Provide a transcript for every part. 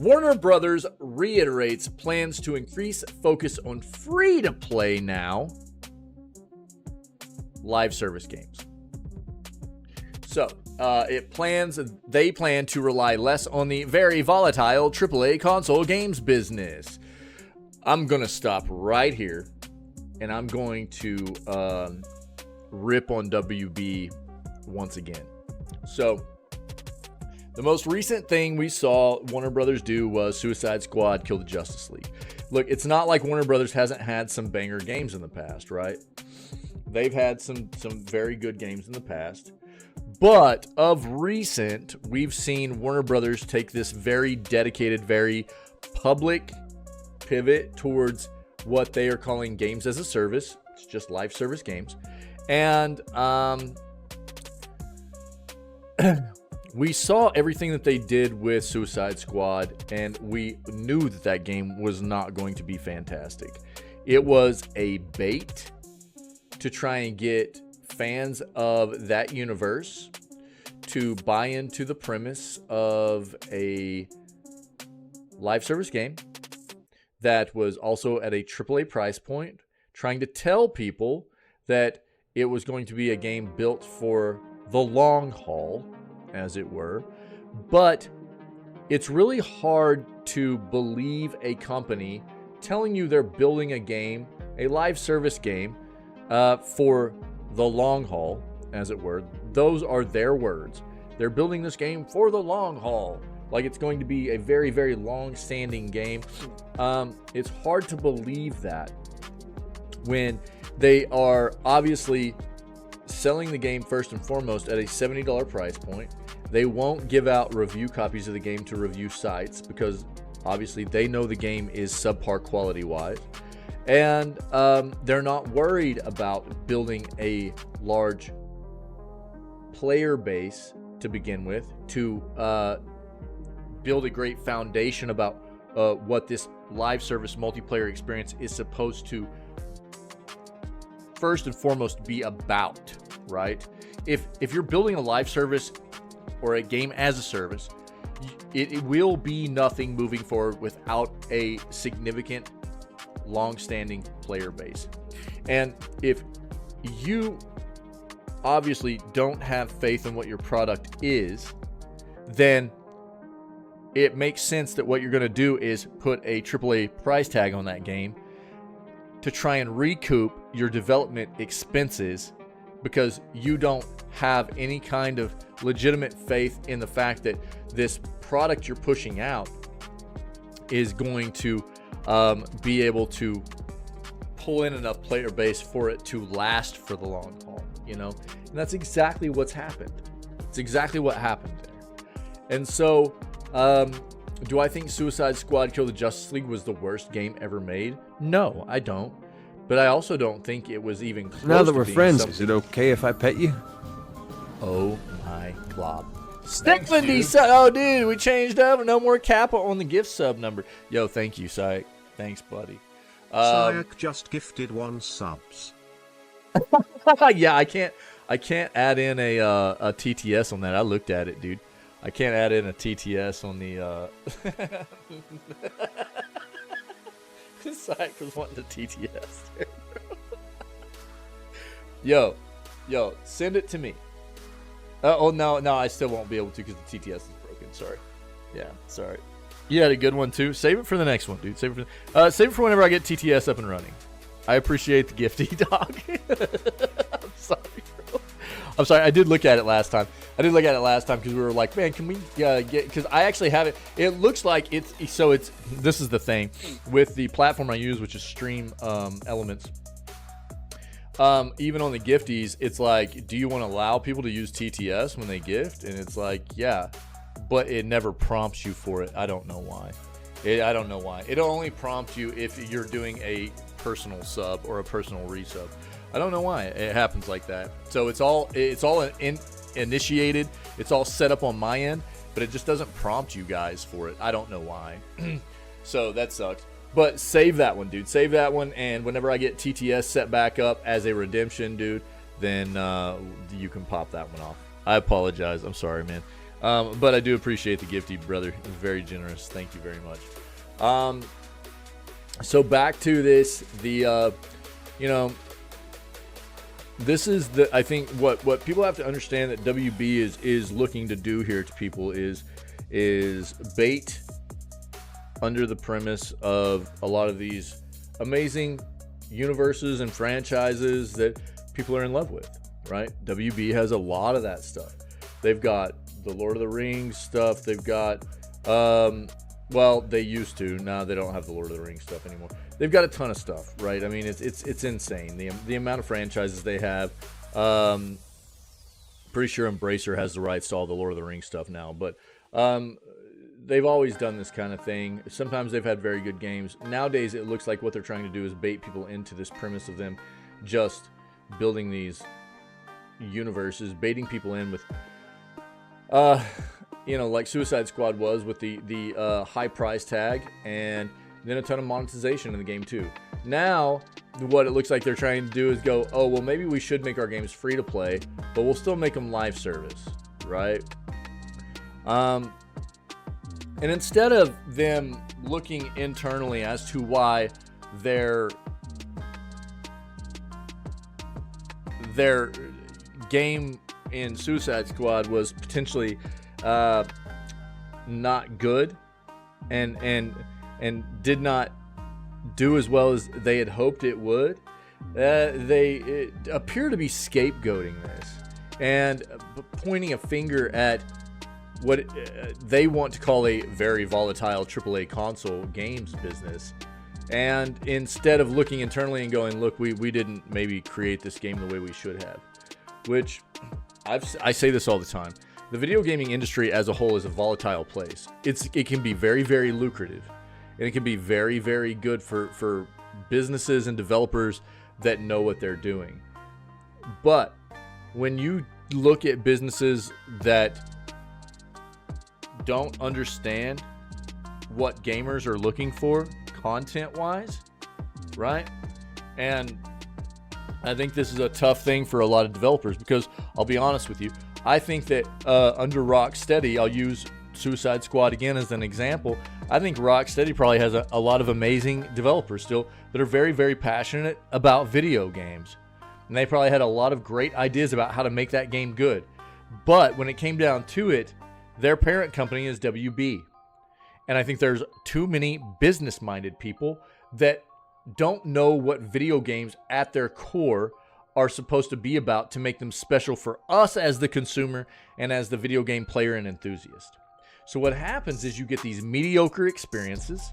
Warner Brothers reiterates plans to increase focus on free-to-play now live service games. So, they plan to rely less on the very volatile AAA console games business. I'm going to stop right here, and I'm going to rip on WB once again. So, the most recent thing we saw Warner Brothers do was Suicide Squad Kill the Justice League. Look, it's not like Warner Brothers hasn't had some banger games in the past, right? They've had some very good games in the past. But of recent, we've seen Warner Brothers take this very dedicated, very public pivot towards what they are calling games as a service. It's just live service games. And we saw everything that they did with Suicide Squad, and we knew that that game was not going to be fantastic. It was a bait to try and get fans of that universe to buy into the premise of a live service game that was also at a AAA price point, trying to tell people that it was going to be a game built for the long haul, as it were. But it's really hard to believe a company telling you they're building a game, a live service game, for the long haul, as it were. Those are their words. They're building this game for the long haul, like it's going to be a very, very long-standing game. It's hard to believe that when they are obviously selling the game first and foremost at a $70 price point. They won't give out review copies of the game to review sites because obviously they know the game is subpar quality-wise. And they're not worried about building a large player base to begin with, to build a great foundation about what this live service multiplayer experience is supposed to first and foremost be about, right? If you're building a live service or a game as a service, it will be nothing moving forward without a significant long-standing player base. And if you obviously don't have faith in what your product is, then it makes sense that what you're going to do is put a AAA price tag on that game to try and recoup your development expenses, because you don't have any kind of legitimate faith in the fact that this product you're pushing out is going to be able to pull in enough player base for it to last for the long haul, you know? And that's exactly what's happened. It's exactly what happened there. And so, do I think Suicide Squad Kill the Justice League was the worst game ever made? No, I don't. But I also don't think it was even close. Now that we're to friends, something. is it okay if I pet you? Oh my glob. Stickmandy sub. Oh, dude, we changed up. No more kappa on the gift sub number. Yo, thank you, Syke. Thanks, buddy. Syke just gifted 1 subs. Yeah, I can't add in a TTS on that. I looked at it, dude. I can't add in a TTS on the Syke was wanting the TTS. Yo, send it to me. Oh, no, I still won't be able to because the TTS is broken. Sorry. Yeah, sorry. You had a good one, too. Save it for the next one, dude. Save it for whenever I get TTS up and running. I appreciate the gifty, dog. I'm sorry, bro. I'm sorry. I did look at it last time. Because we were like, man, can we get... Because I actually have it. It looks like it's... So it's... This is the thing. With the platform I use, which is Stream Elements... even on the gifties, it's like, do you want to allow people to use TTS when they gift? And it's like, yeah, but it never prompts you for it. I don't know why. I don't know why. It'll only prompt you if you're doing a personal sub or a personal resub. I don't know why it happens like that. So it's all initiated. It's all set up on my end, but it just doesn't prompt you guys for it. I don't know why. So that sucks. But save that one, dude. Save that one, and whenever I get TTS set back up as a redemption, dude, then you can pop that one off. I apologize. I'm sorry, man. But I do appreciate the gifty, brother. Very generous. Thank you very much. So back to this, this is I think what people have to understand that WB is looking to do here to people is bait under the premise of a lot of these amazing universes and franchises that people are in love with, right? WB has a lot of that stuff. They've got the Lord of the Rings stuff. They've got, well, they used to. Now they don't have the Lord of the Rings stuff anymore. They've got a ton of stuff, right? I mean, it's insane. The amount of franchises they have. Pretty sure Embracer has the rights to all the Lord of the Rings stuff now, but they've always done this kind of thing. Sometimes they've had very good games. Nowadays, it looks like what they're trying to do is bait people into this premise of them just building these universes, baiting people in with, like Suicide Squad was with the high price tag, and then a ton of monetization in the game too. Now, what it looks like they're trying to do is go, oh, well, maybe we should make our games free to play, but we'll still make them live service, right? And instead of them looking internally as to why their game in Suicide Squad was potentially not good and did not do as well as they had hoped it would, they appear to be scapegoating this and pointing a finger at what they want to call a very volatile AAA console games business. And instead of looking internally and going, look, we didn't maybe create this game the way we should have, which I say this all the time. The video gaming industry as a whole is a volatile place. It can be very, very lucrative, and it can be very, very good for businesses and developers that know what they're doing. But when you look at businesses that don't understand what gamers are looking for content-wise, right? And I think this is a tough thing for a lot of developers because I'll be honest with you, I think that under Rocksteady, I'll use Suicide Squad again as an example. I think Rocksteady probably has a lot of amazing developers still that are very, very passionate about video games. And they probably had a lot of great ideas about how to make that game good. But when it came down to it, their parent company is WB. And I think there's too many business-minded people that don't know what video games at their core are supposed to be about to make them special for us as the consumer and as the video game player and enthusiast. So what happens is you get these mediocre experiences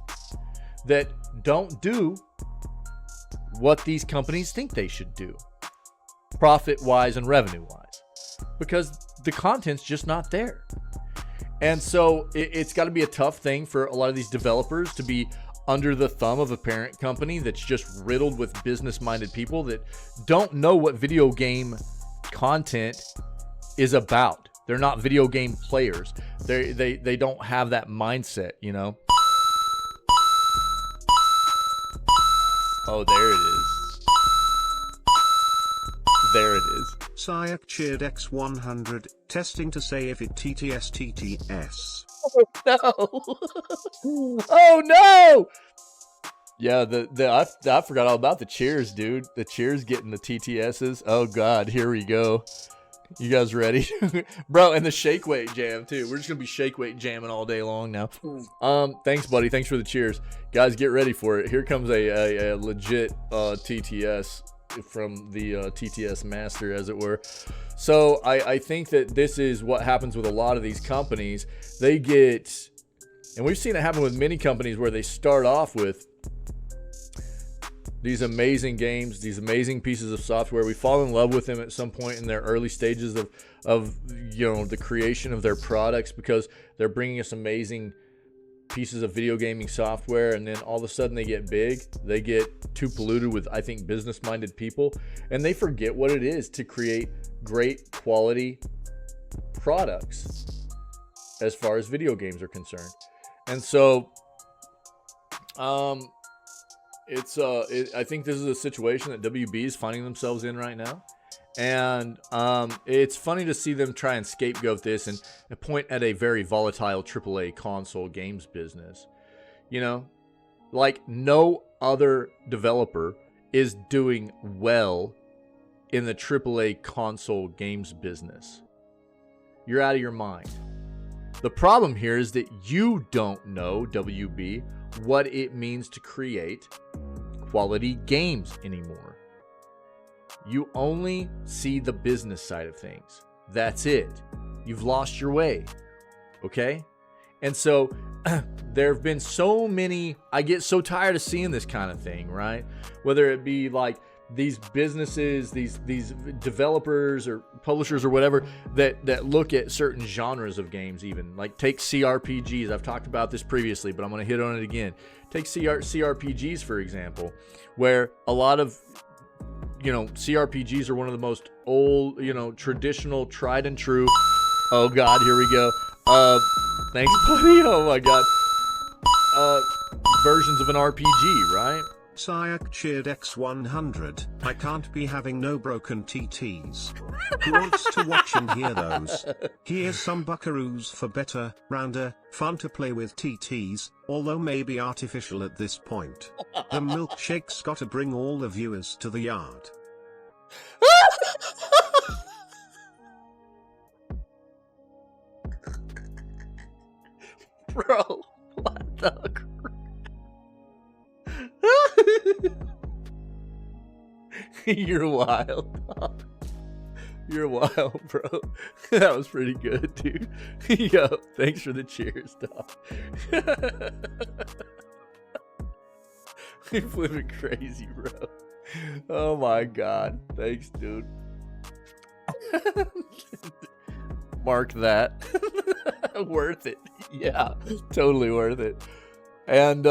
that don't do what these companies think they should do, profit-wise and revenue-wise, because the content's just not there. And so it's got to be a tough thing for a lot of these developers to be under the thumb of a parent company that's just riddled with business-minded people that don't know what video game content is about. They're not video game players. They don't have that mindset, you know? Oh, there it is. There it is. Sayak cheered X100, testing to say if it TTS TTS. Oh no! Oh no! Yeah, I forgot all about the cheers, dude. The cheers getting the TTSs. Oh god, here we go. You guys ready? Bro, and the shake weight jam too. We're just gonna be shake weight jamming all day long now. Thanks buddy, thanks for the cheers. Guys, get ready for it. Here comes a legit TTS from the TTS master, as it were. So I think that this is what happens with a lot of these companies. They get, and we've seen it happen with many companies where they start off with these amazing games, these amazing pieces of software. We fall in love with them at some point in their early stages of the creation of their products because they're bringing us amazing pieces of video gaming software, and then all of a sudden they get big. They get too polluted with, I think, business-minded people, and they forget what it is to create great quality products as far as video games are concerned. And so I think this is a situation that WB is finding themselves in right now, And it's funny to see them try and scapegoat this and point at a very volatile AAA console games business. You know, like no other developer is doing well in the AAA console games business. You're out of your mind. The problem here is that you don't know, WB, what it means to create quality games anymore. You only see the business side of things. That's it. You've lost your way. Okay? And so there have been so many, I get so tired of seeing this kind of thing, right? Whether it be like these businesses, these developers or publishers or whatever that look at certain genres of games, even like take CRPGs. I've talked about this previously, but I'm going to hit on it again. Take CRPGs, for example, where a lot of, you know, CRPGs are one of the most old, you know, traditional, tried and true. Oh God, here we go. Thanks, buddy. Oh my God. Versions of an RPG, right? Sayak cheered X100. I can't be having no broken TTs. Who wants to watch and hear those? Here's some buckaroos for better, rounder, fun to play with TTs, although maybe artificial at this point. The milkshake's gotta bring all the viewers to the yard. Bro, what the crap? You're wild. You're wild, bro. That was pretty good, dude. Yo, thanks for the cheers, dog. You're flipping crazy, bro. Oh my God. Thanks, dude. Mark that. Worth it. Yeah, totally worth it. And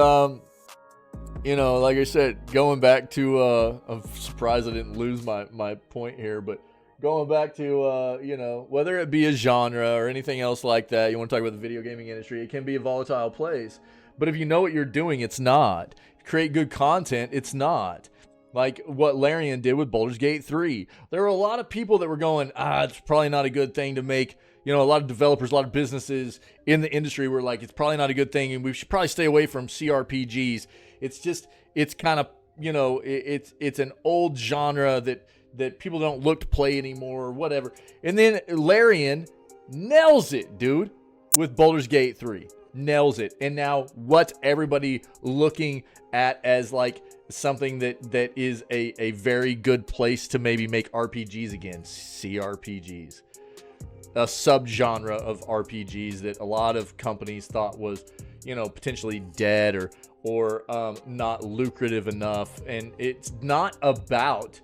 you know, like I said, going back to I'm surprised I didn't lose my point here, but going back to you know, whether it be a genre or anything else like that, you want to talk about the video gaming industry, it can be a volatile place. But if you know what you're doing, it's not. Create good content, it's not. Like what Larian did with Baldur's Gate 3. There were a lot of people that were going, it's probably not a good thing to make. You know, a lot of developers, a lot of businesses in the industry were like, it's probably not a good thing, and we should probably stay away from CRPGs. It's just, it's kind of, you know, it's an old genre that people don't look to play anymore or whatever. And then Larian nails it, dude, with Baldur's Gate 3. Nails it. And now what's everybody looking at as like something that is a very good place to maybe make RPGs again? CRPGs. A subgenre of RPGs that a lot of companies thought was, you know, potentially dead or not lucrative enough. And it's not about,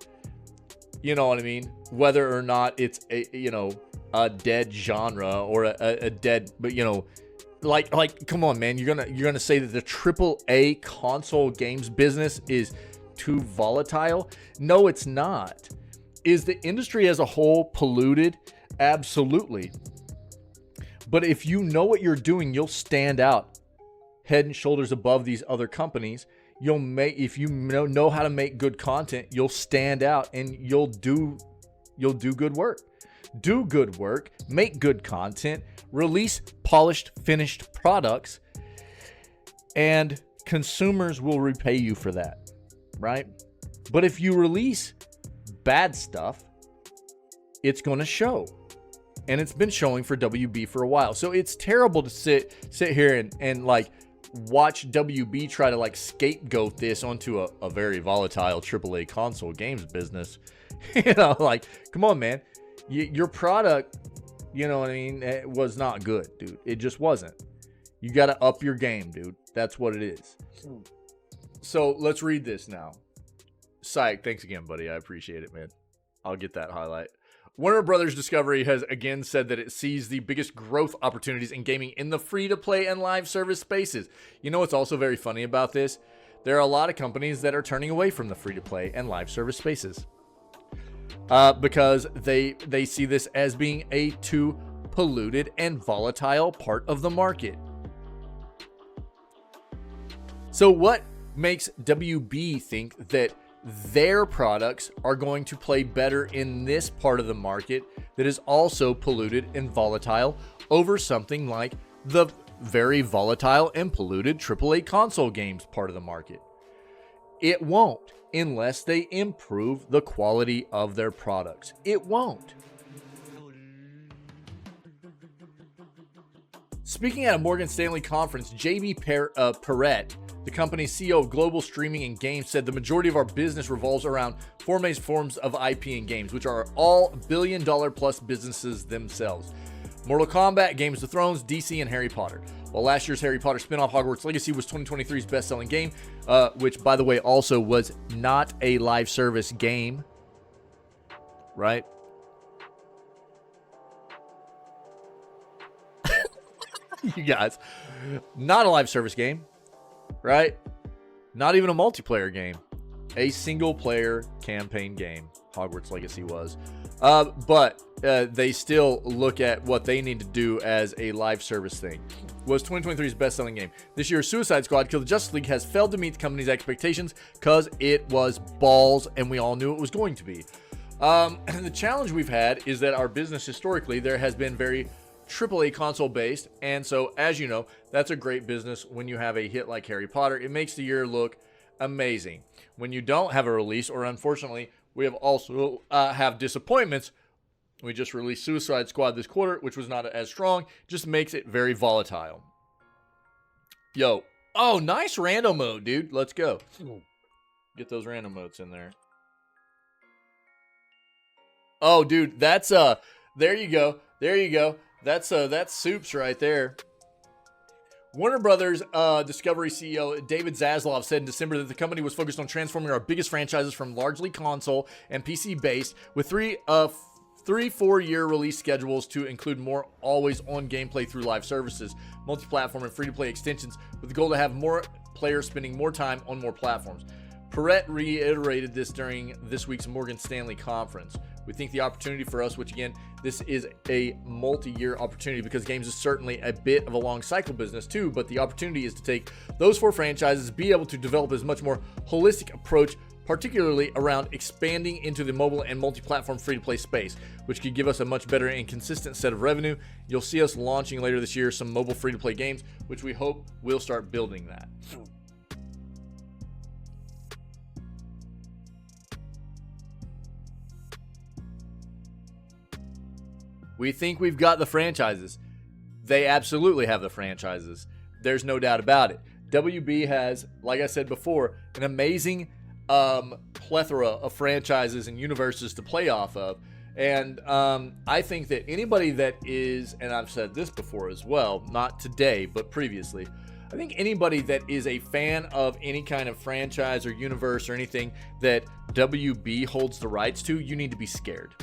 you know what I mean, whether or not it's a, you know, a dead genre or a dead, but you know, like come on, man, you're gonna say that the AAA console games business is too volatile? No, it's not. Is the industry as a whole polluted? Absolutely. But if you know what you're doing, you'll stand out head and shoulders above these other companies. You'll make, if you know how to make good content, you'll stand out and you'll do good work. Do good work, make good content, release polished, finished products, and consumers will repay you for that, right? But if you release bad stuff, it's going to show. And it's been showing for WB for a while. So it's terrible to sit here and like watch WB try to like scapegoat this onto a very volatile AAA console games business. You know, like, come on, man. Your product, you know what I mean, it was not good, dude. It just wasn't. You got to up your game, dude. That's what it is. So let's read this now. Psych, thanks again, buddy. I appreciate it, man. I'll get that highlight. Warner Brothers Discovery has again said that it sees the biggest growth opportunities in gaming in the free-to-play and live service spaces. You know what's also very funny about this? There are a lot of companies that are turning away from the free-to-play and live service spaces because they see this as being a too polluted and volatile part of the market. So what makes WB think that their products are going to play better in this part of the market that is also polluted and volatile over something like the very volatile and polluted AAA console games part of the market. It won't unless they improve the quality of their products. It won't. Speaking at a Morgan Stanley conference, JB Perrette, the company's CEO of global streaming and games, said the majority of our business revolves around four main forms of IP and games, which are all billion-dollar-plus businesses themselves. Mortal Kombat, Games of Thrones, DC, and Harry Potter. While last year's Harry Potter spin-off Hogwarts Legacy was 2023's best-selling game, which, by the way, also was not a live service game, right? You guys, not a live service game, right? Not even a multiplayer game. A single-player campaign game, Hogwarts Legacy was. But they still look at what they need to do as a live service thing. Was 2023's best-selling game. This year's Suicide Squad Kill the Justice League has failed to meet the company's expectations because it was balls, and we all knew it was going to be. The challenge we've had is that our business historically, there has been very AAA console based, and so as you know, that's a great business when you have a hit like Harry Potter. It makes the year look amazing. When you don't have a release, or unfortunately, we have also have disappointments. We just released Suicide Squad this quarter, which was not as strong. Just makes it very volatile. Yo. Oh, nice random mode, dude. Let's go. Get those random modes in there. Oh, dude, that's there you go. There you go. That's soups right there. Warner Brothers Discovery CEO David Zaslav said in December that the company was focused on transforming our biggest franchises from largely console and PC based with 3-4-year release schedules to include more always-on gameplay through live services, multi-platform, and free-to-play extensions, with the goal to have more players spending more time on more platforms. Perrette reiterated this during this week's Morgan Stanley conference. We think the opportunity for us, which again, this is a multi-year opportunity because games is certainly a bit of a long cycle business too, but the opportunity is to take those four franchises, be able to develop a much more holistic approach, particularly around expanding into the mobile and multi-platform free-to-play space, which could give us a much better and consistent set of revenue. You'll see us launching later this year some mobile free-to-play games, which we hope will start building that. We think we've got the franchises. They absolutely have the franchises. There's no doubt about it. WB has, like I said before, an amazing plethora of franchises and universes to play off of. And I think that anybody that is, and I've said this before as well, not today, but previously, I think anybody that is a fan of any kind of franchise or universe or anything that WB holds the rights to, you need to be scared.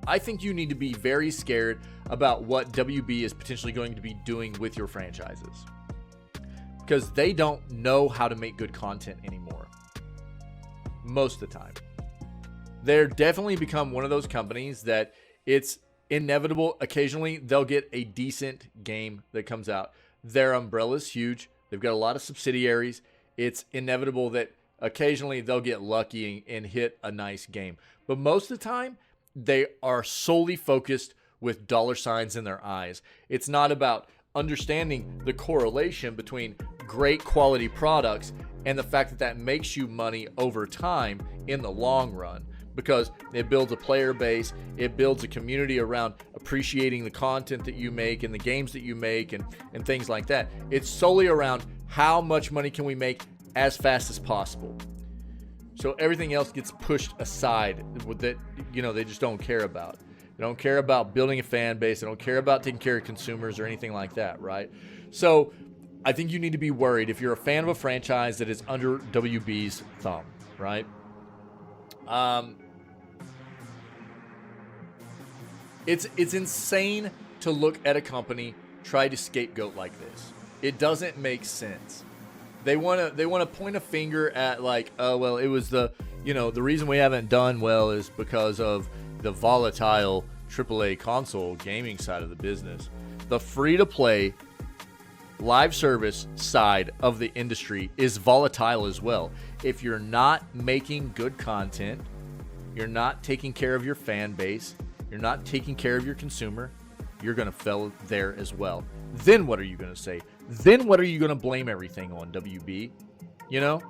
I think you need to be very scared about what WB is potentially going to be doing with your franchises, because they don't know how to make good content anymore. Most of the time. They're definitely become one of those companies that it's inevitable. Occasionally, they'll get a decent game that comes out. Their umbrella's huge. They've got a lot of subsidiaries. It's inevitable that occasionally they'll get lucky and hit a nice game. But most of the time, they are solely focused with dollar signs in their eyes. It's not about understanding the correlation between great quality products and the fact that that makes you money over time in the long run, because it builds a player base, it builds a community around appreciating the content that you make and the games that you make and things like that. It's solely around how much money can we make as fast as possible. So everything else gets pushed aside that, you know, they just don't care about. They don't care about building a fan base. They don't care about taking care of consumers or anything like that, right? So I think you need to be worried if you're a fan of a franchise that is under WB's thumb, right? It's insane to look at a company try to scapegoat like this. It doesn't make sense. They want to point a finger at like, oh well, it was the reason we haven't done well is because of the volatile AAA console gaming side of the business. The free to play live service side of the industry is volatile as well. If you're not making good content, you're not taking care of your fan base, you're not taking care of your consumer, you're going to fail there as well. Then what are you going to say? Then what are you going to blame everything on, WB? You know?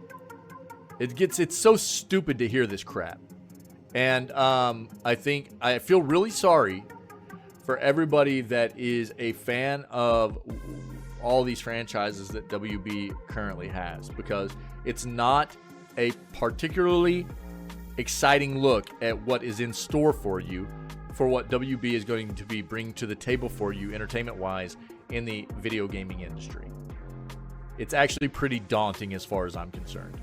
It's so stupid to hear this crap. And I feel really sorry for everybody that is a fan of all these franchises that WB currently has, because it's not a particularly exciting look at what is in store for you, for what WB is going to be bringing to the table for you entertainment-wise in the video gaming industry. It's actually pretty daunting as far as I'm concerned.